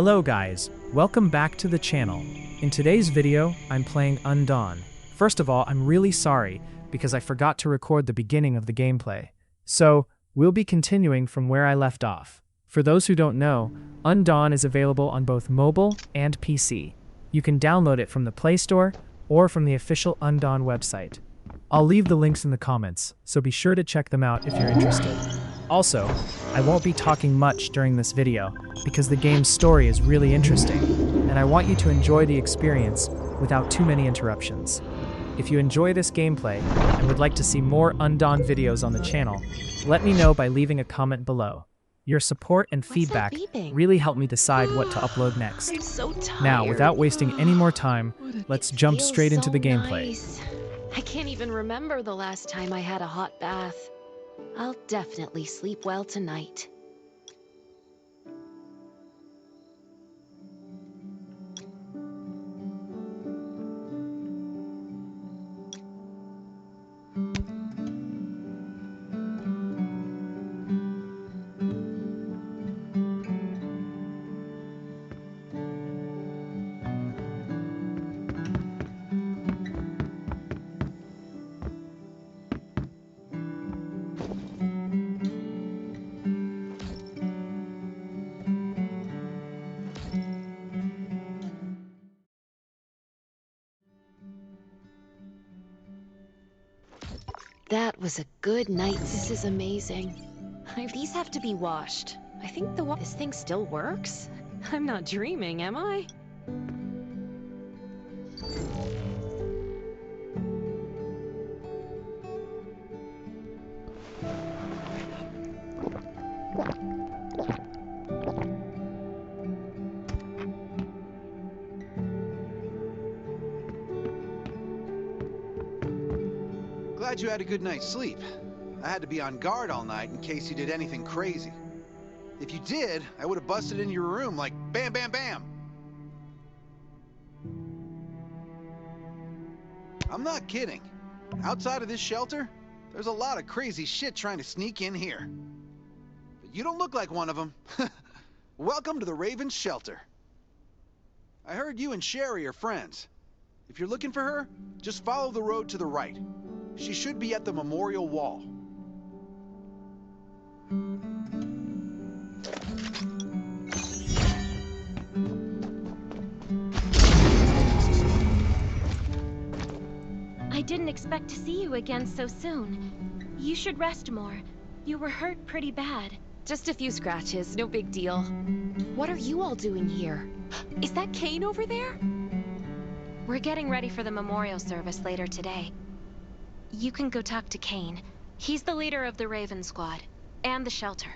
Hello guys, welcome back to the channel. In today's video, I'm playing Undawn. First of all, I'm really sorry because I forgot to record the beginning of the gameplay. So, we'll be continuing from where I left off. For those who don't know, Undawn is available on both mobile and PC. You can download it from the Play Store or from the official Undawn website. I'll leave the links in the comments, so be sure to check them out if you're interested. Also, I won't be talking much during this video because the game's story is really interesting, and I want you to enjoy the experience without too many interruptions. If you enjoy this gameplay and would like to see more Undawn videos on the channel, let me know by leaving a comment below. Your support and feedback really help me decide what to upload next. I'm so tired. Now, without wasting any more time, let's jump straight into the gameplay. Nice. I can't even remember the last time I had a hot bath. I'll definitely sleep well tonight. That was a good night. This is amazing. These have to be washed. I think this thing still works? I'm not dreaming, am I? Glad you had a good night's sleep. I had to be on guard all night in case you did anything crazy. If you did, I would have busted in your room like bam, bam, bam. I'm not kidding. Outside of this shelter, there's a lot of crazy shit trying to sneak in here. But you don't look like one of them. Welcome to the Raven's shelter. I heard you and Sherry are friends. If you're looking for her, just follow the road to the right. She should be at the memorial wall. I didn't expect to see you again so soon. You should rest more. You were hurt pretty bad. Just a few scratches, no big deal. What are you all doing here? Is that Kane over there? We're getting ready for the memorial service later today. You can go talk to Kane. He's the leader of the Raven Squad, and the shelter.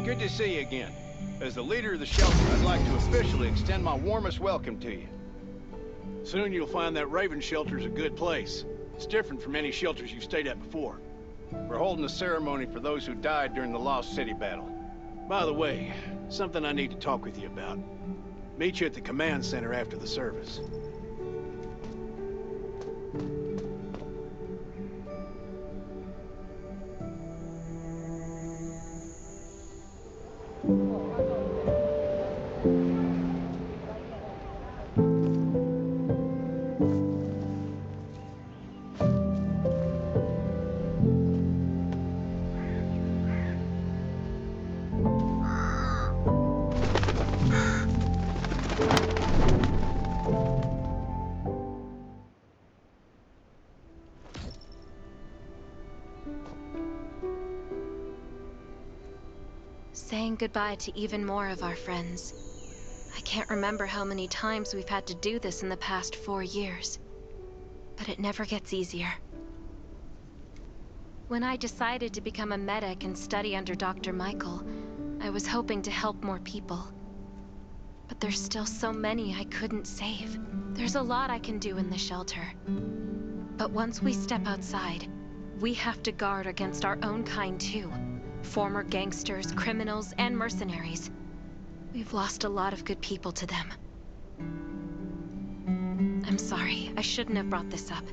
Good to see you again. As the leader of the shelter, I'd like to officially extend my warmest welcome to you. Soon you'll find that Raven shelter's a good place. It's different from any shelters you've stayed at before. We're holding a ceremony for those who died during the Lost City battle. By the way, something I need to talk with you about. Meet you at the command center after the service. Saying goodbye to even more of our friends. I can't remember how many times we've had to do this in the past 4 years. But it never gets easier. When I decided to become a medic and study under Dr. Michael, I was hoping to help more people. But there's still so many I couldn't save. There's a lot I can do in the shelter. But once we step outside, we have to guard against our own kind too. Former gangsters, criminals, and mercenaries. We've lost a lot of good people to them. I'm sorry, I shouldn't have brought this up.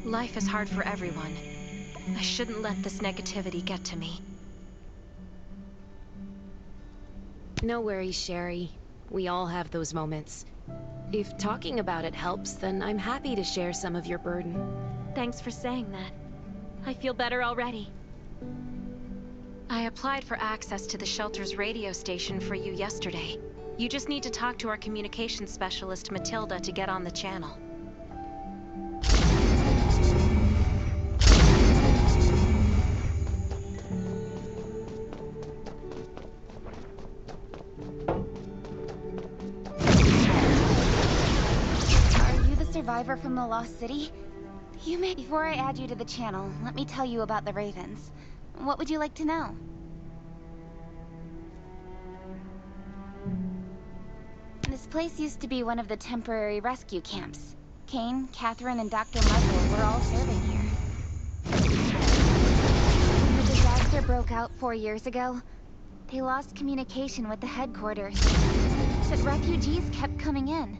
Life is hard for everyone. I shouldn't let this negativity get to me. No worries, Sherry. We all have those moments. If talking about it helps, then I'm happy to share some of your burden. Thanks for saying that. I feel better already. I applied for access to the shelter's radio station for you yesterday. You just need to talk to our communications specialist, Matilda, to get on the channel. Are you the survivor from the Lost City? Before I add you to the channel, let me tell you about the Ravens. What would you like to know? This place used to be one of the temporary rescue camps. Kane, Catherine, and Dr. Michael were all serving here. When the disaster broke out 4 years ago, they lost communication with the headquarters. But refugees kept coming in.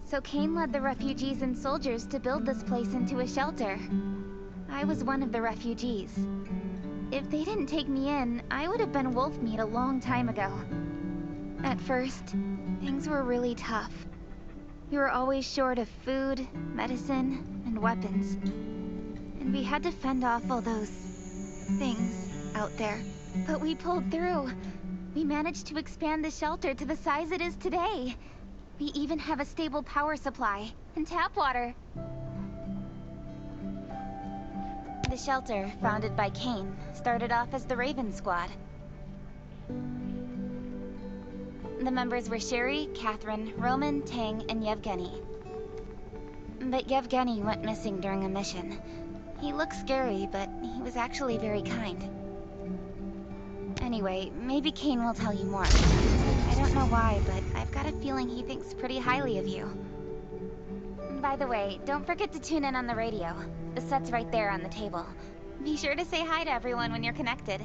So Kane led the refugees and soldiers to build this place into a shelter. I was one of the refugees. If they didn't take me in, I would have been wolf meat a long time ago. At first, things were really tough. We were always short of food, medicine, and weapons. And we had to fend off all those things out there. But we pulled through. We managed to expand the shelter to the size it is today. We even have a stable power supply and tap water. The shelter, founded by Kane, started off as the Raven Squad. The members were Sherry, Catherine, Roman, Tang, and Yevgeny. But Yevgeny went missing during a mission. He looked scary, but he was actually very kind. Anyway, maybe Kane will tell you more. I don't know why, but I've got a feeling he thinks pretty highly of you. By the way, don't forget to tune in on the radio. The set's right there on the table. Be sure to say hi to everyone when you're connected.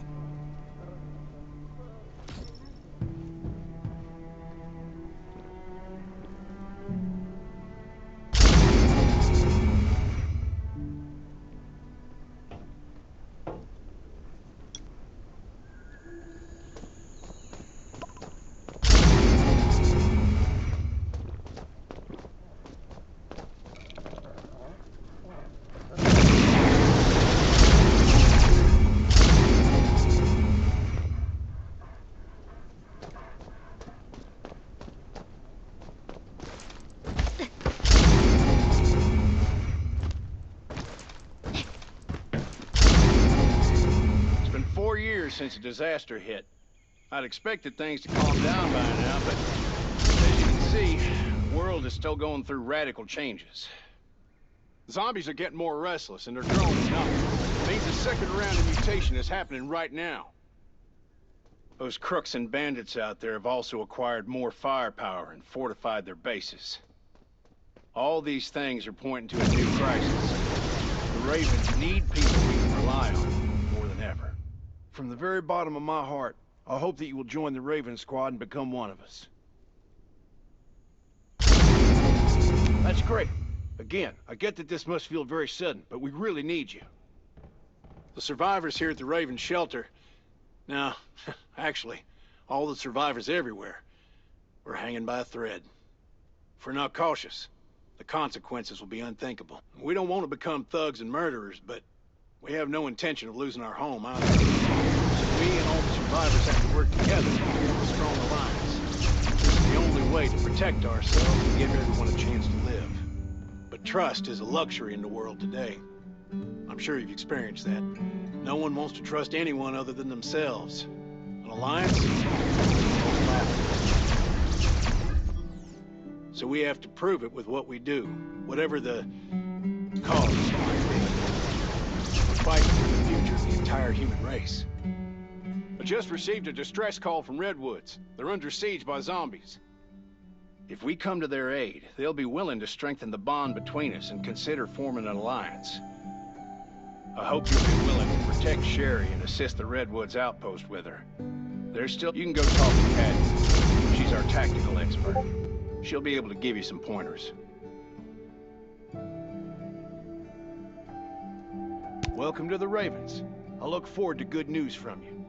It's been 4 years since the disaster hit. I'd expected things to calm down by now, but as you can see, the world is still going through radical changes. Zombies are getting more restless, and they're growing in number. It means a second round of mutation is happening right now. Those crooks and bandits out there have also acquired more firepower and fortified their bases. All these things are pointing to a new crisis. The Ravens need people we can rely on, more than ever. From the very bottom of my heart, I hope that you will join the Raven Squad and become one of us. That's great. Again, I get that this must feel very sudden, but we really need you. The survivors here at the Raven Shelter... No, actually, all the survivors everywhere. We're hanging by a thread. If we're not cautious, the consequences will be unthinkable. We don't want to become thugs and murderers, but we have no intention of losing our home either. So we and all the survivors have to work together to form a strong alliance. This is the only way to protect ourselves and give everyone a chance to live. But trust is a luxury in the world today. I'm sure you've experienced that. No one wants to trust anyone other than themselves. An alliance? Most laughable. So we have to prove it with what we do, whatever the cost might be. We're fighting for the future of the entire human race. I just received a distress call from Redwoods. They're under siege by zombies. If we come to their aid, they'll be willing to strengthen the bond between us and consider forming an alliance. I hope you'll be willing to protect Sherry and assist the Redwoods outpost with her. You can go talk to Patty. She's our tactical expert. She'll be able to give you some pointers. Welcome to the Ravens. I look forward to good news from you.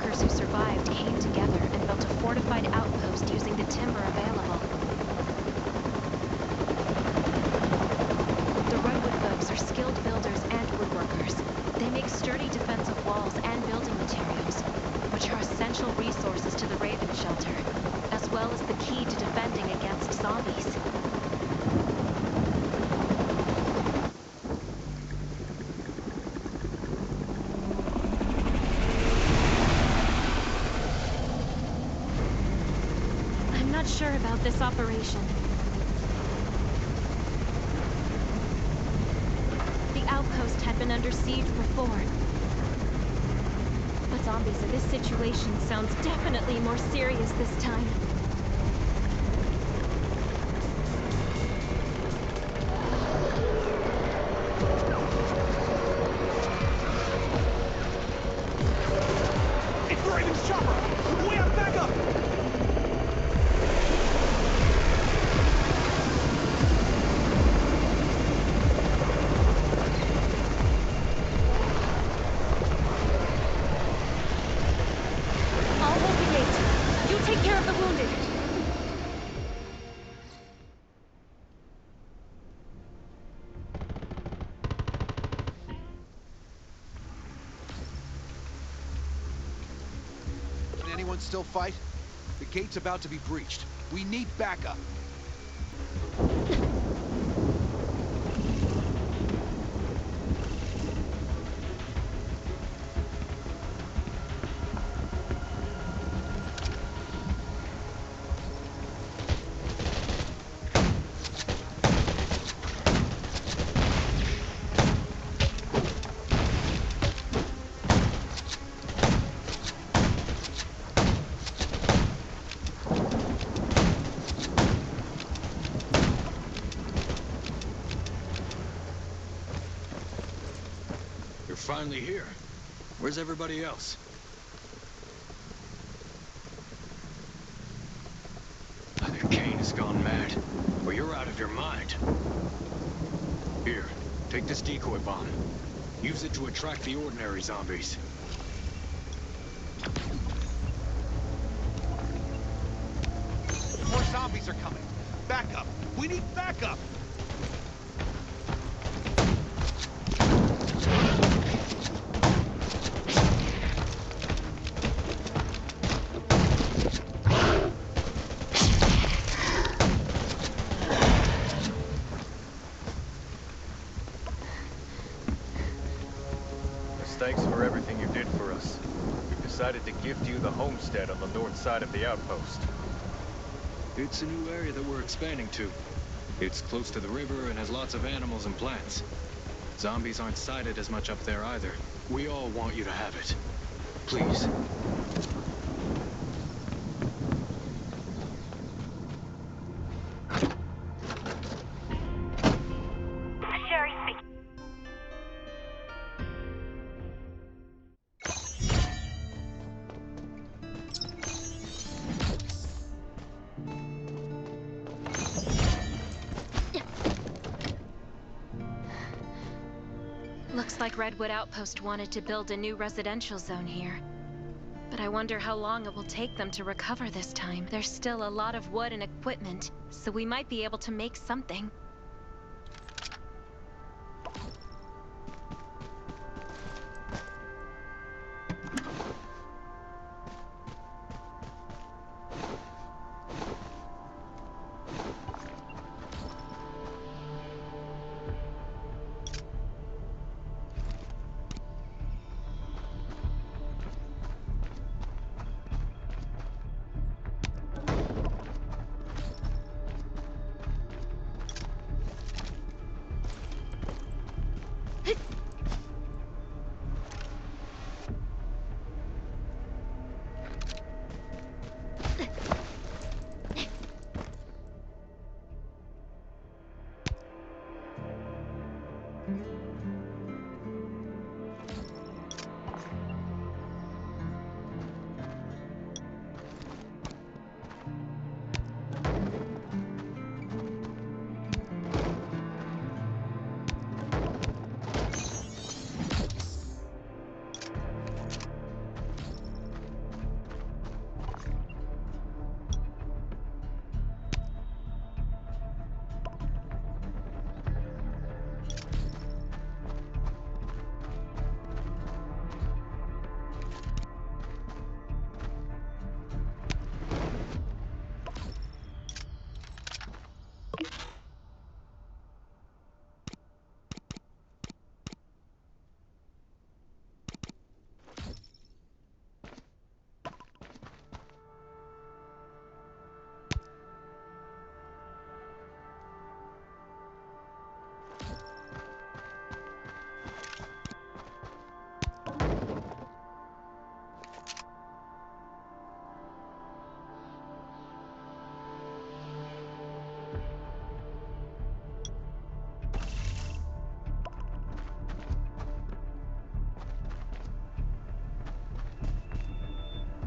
workers who survived came together and built a fortified outpost using the timber available. The Redwood folks are skilled builders and woodworkers. They make sturdy defensive walls and building materials, which are essential resources to the Raven Shelter, as well as the key to defending against zombies. I'm not sure about this operation. The outpost had been under siege before. But zombies in this situation sounds definitely more serious this time. It's the Raven's chopper! We have backup! I'll hold the gate. You take care of the wounded. Can anyone still fight? The gate's about to be breached. We need backup. You're finally here. Where's everybody else? Either Kane has gone mad, or you're out of your mind. Here, take this decoy bomb. Use it to attract the ordinary zombies. More zombies are coming. Backup! We need backup! Thanks for everything you did for us. We've decided to gift you the homestead on the north side of the outpost. It's a new area that we're expanding to. It's close to the river and has lots of animals and plants. Zombies aren't sighted as much up there either. We all want you to have it. Please. Sherry speaking. Looks like Redwood Outpost wanted to build a new residential zone here. But I wonder how long it will take them to recover this time. There's still a lot of wood and equipment, so we might be able to make something.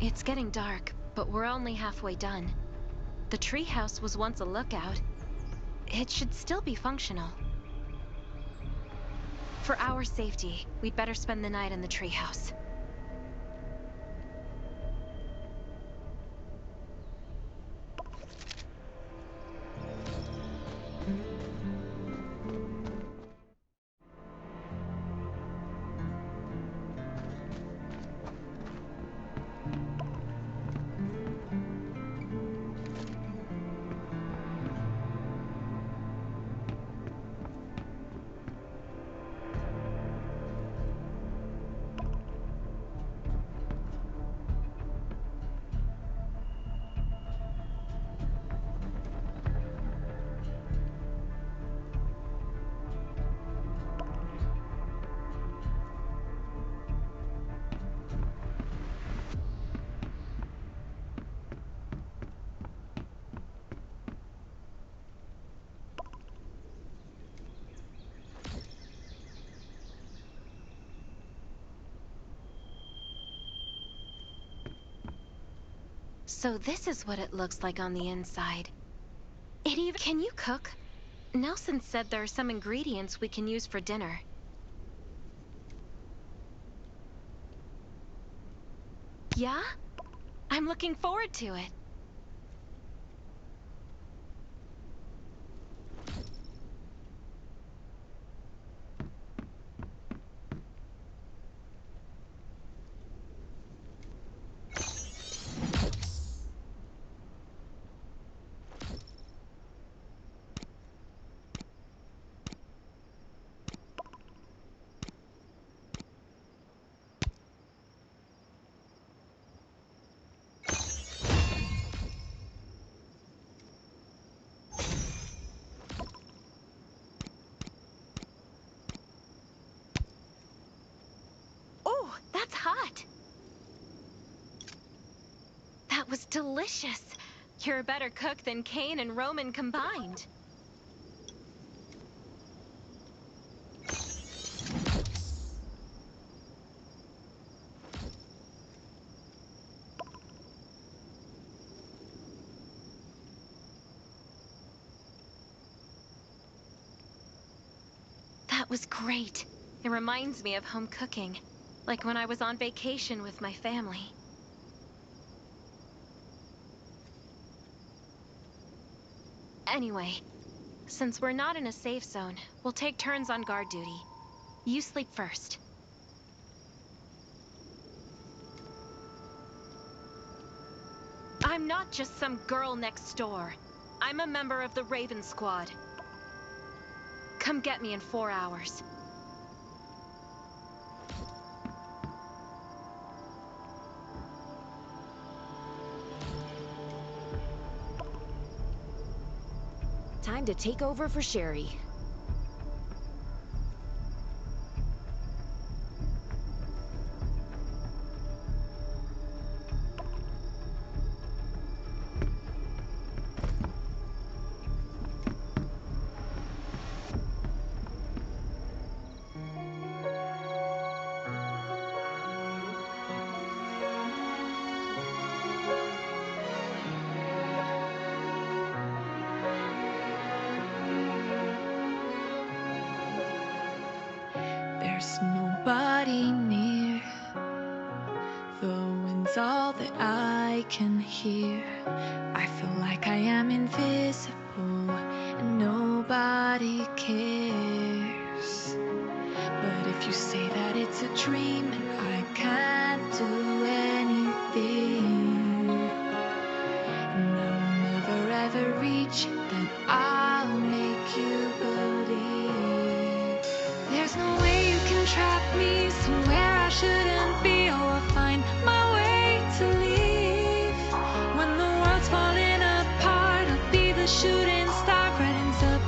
It's getting dark, but we're only halfway done. The treehouse was once a lookout. It should still be functional. For our safety, we'd better spend the night in the treehouse. So this is what it looks like on the inside. Can you cook? Nelson said there are some ingredients we can use for dinner. Yeah? I'm looking forward to it. Oh, that's hot! That was delicious. You're a better cook than Kane and Roman combined. That was great. It reminds me of home cooking, like when I was on vacation with my family. Anyway, since we're not in a safe zone, we'll take turns on guard duty. You sleep first. I'm not just some girl next door. I'm a member of the Raven Squad. Come get me in 4 hours. Time to take over for Sherry. There's nobody near. The wind's all that I can hear. I feel like I am invisible and nobody cares. But if you say that it's a dream and I can't do anything, and I will never ever reach it, then I'll make you believe. There's no way you can trap me somewhere I shouldn't be, or I'll find my way to leave. When the world's falling apart, I'll be the shooting star, brightens up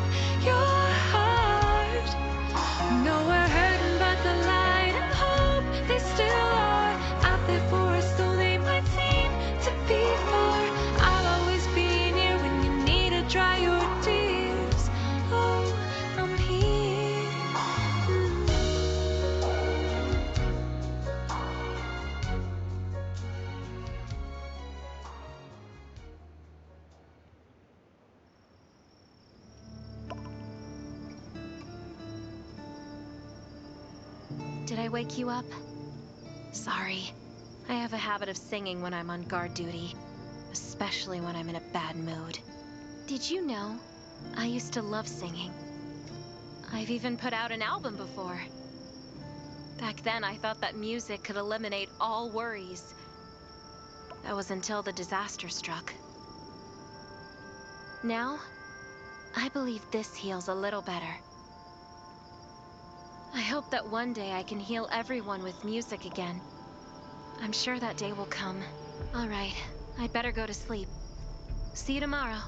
your heart. No, we're hurting, but the light and hope, they still are out there Did I wake you up? Sorry. I have a habit of singing when I'm on guard duty, especially when I'm in a bad mood. Did you know? I used to love singing. I've even put out an album before. Back then, I thought that music could eliminate all worries. That was until the disaster struck. Now, I believe this heals a little better. I hope that one day I can heal everyone with music again. I'm sure that day will come. All right, I'd better go to sleep. See you tomorrow.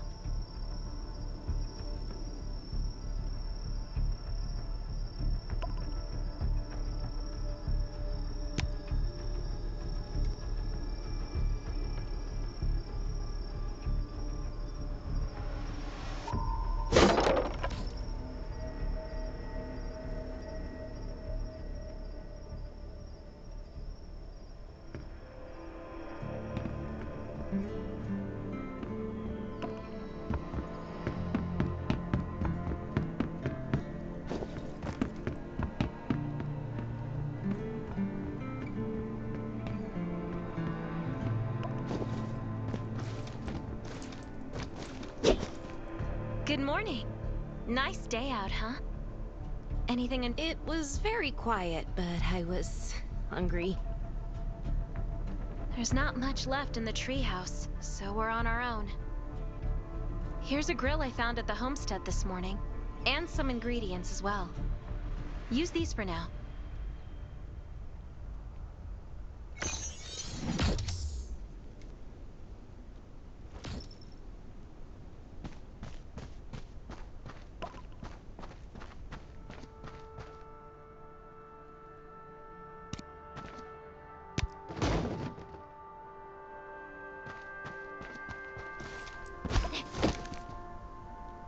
Good morning. Nice day out, huh? Anything in— It was very quiet, but I was hungry. There's not much left in the treehouse, so we're on our own. Here's a grill I found at the homestead this morning, and some ingredients as well. Use these for now.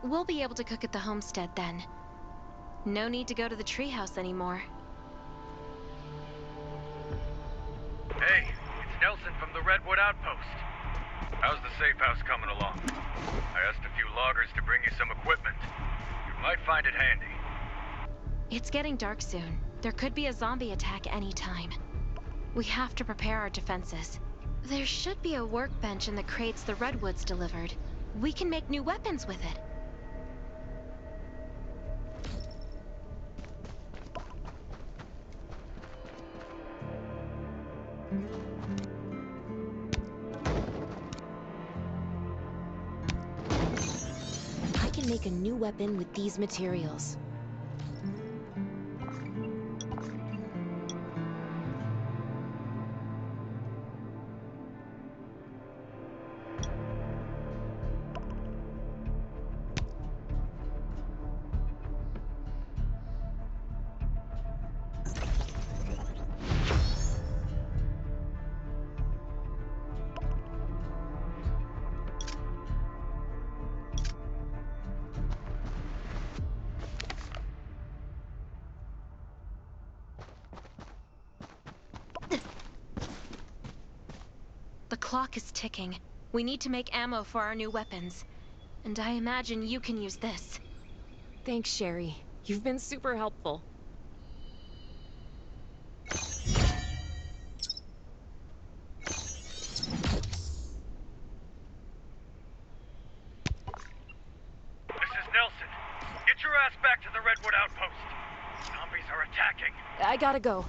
We'll be able to cook at the homestead then. No need to go to the treehouse anymore. Hey, it's Nelson from the Redwood Outpost. How's the safe house coming along? I asked a few loggers to bring you some equipment. You might find it handy. It's getting dark soon. There could be a zombie attack anytime. We have to prepare our defenses. There should be a workbench in the crates the Redwoods delivered. We can make new weapons with it. I can make a new weapon with these materials. The clock is ticking. We need to make ammo for our new weapons. And I imagine you can use this. Thanks, Sherry. You've been super helpful. This is Nelson. Get your ass back to the Redwood Outpost. Zombies are attacking. I gotta go.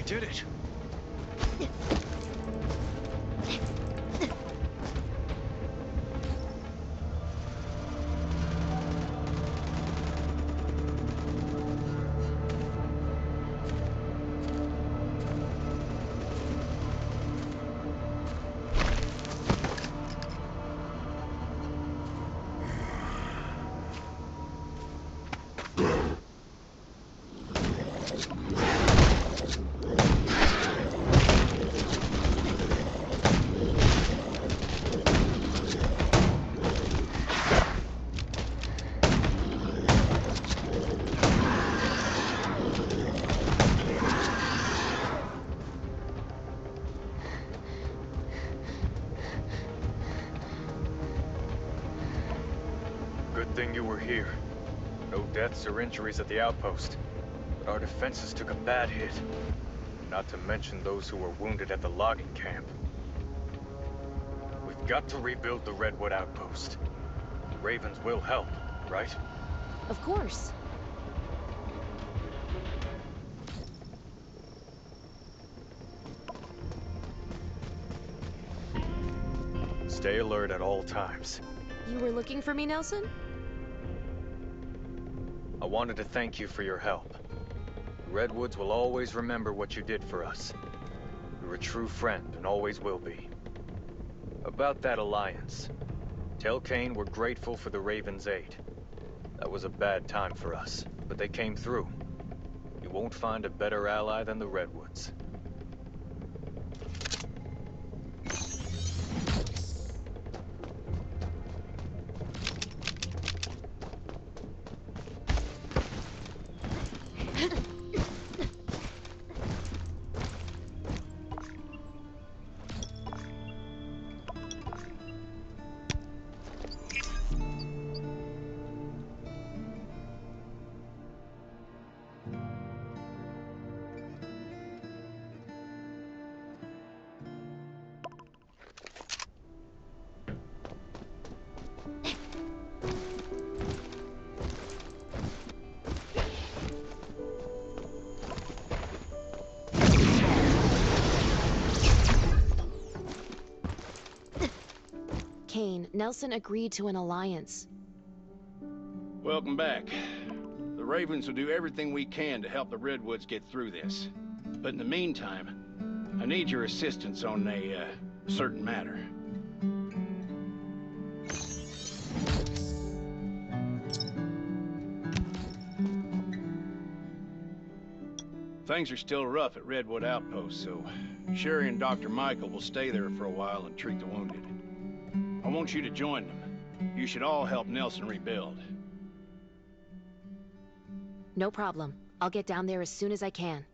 did it. Good thing you were here. No deaths or injuries at the outpost. But our defenses took a bad hit. Not to mention those who were wounded at the logging camp. We've got to rebuild the Redwood outpost. The Ravens will help, right? Of course. Stay alert at all times. You were looking for me, Nelson? I wanted to thank you for your help. The Redwoods will always remember what you did for us. You're a true friend and always will be. About that alliance, tell Kane we're grateful for the Ravens' aid. That was a bad time for us, but they came through. You won't find a better ally than the Redwoods. Kane, Nelson agreed to an alliance. Welcome back. The Ravens will do everything we can to help the Redwoods get through this. But in the meantime, I need your assistance on a, certain matter. Things are still rough at Redwood Outpost, so Sherry and Dr. Michael will stay there for a while and treat the wounded. I want you to join them. You should all help Nelson rebuild. No problem. I'll get down there as soon as I can.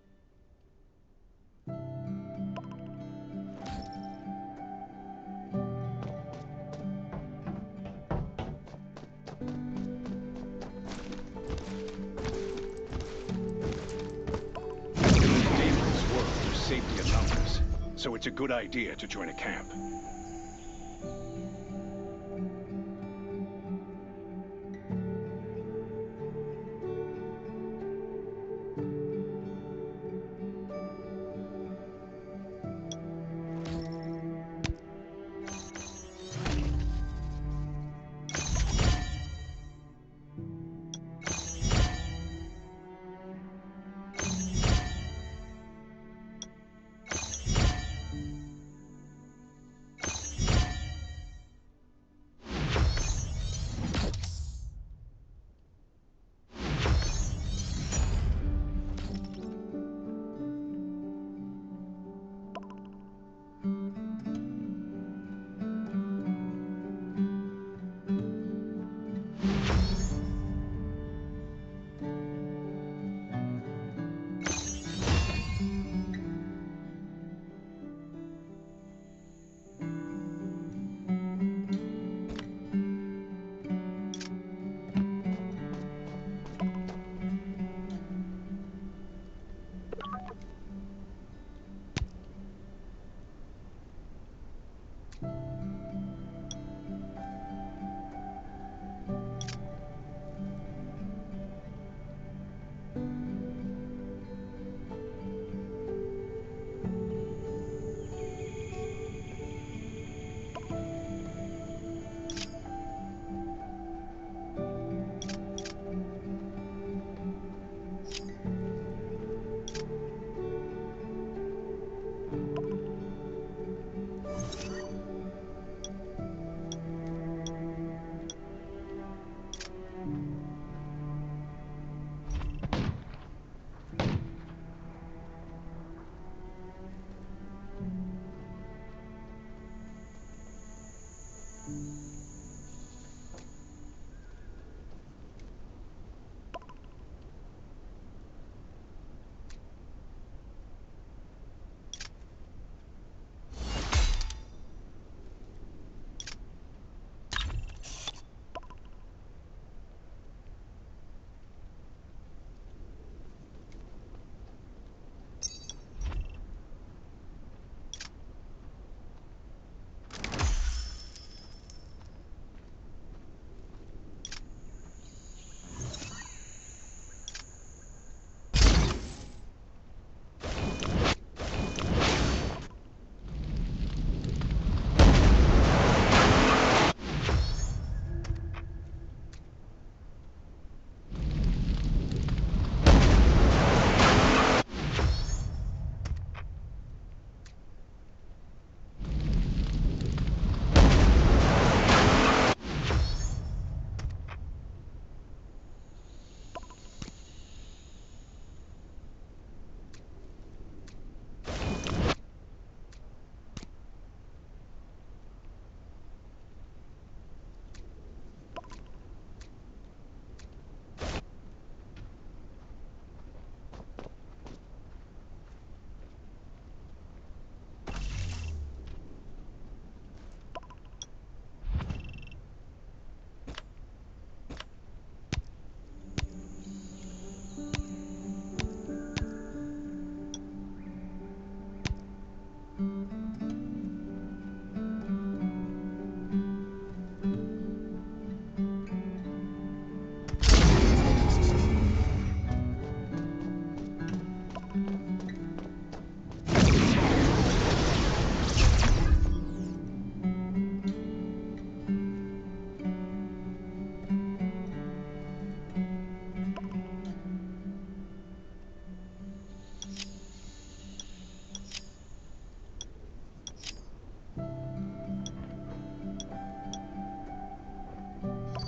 Safety in numbers, so it's a good idea to join a camp.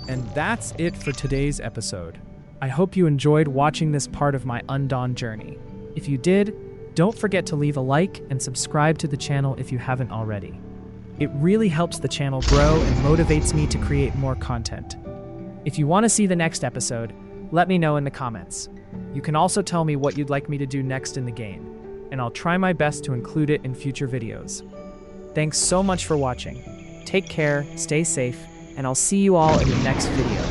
And that's it for today's episode. I hope you enjoyed watching this part of my Undawn journey. If you did, don't forget to leave a like and subscribe to the channel if you haven't already. It really helps the channel grow and motivates me to create more content. If you want to see the next episode, let me know in the comments. You can also tell me what you'd like me to do next in the game, and I'll try my best to include it in future videos. Thanks so much for watching. Take care, stay safe, and I'll see you all in the next video.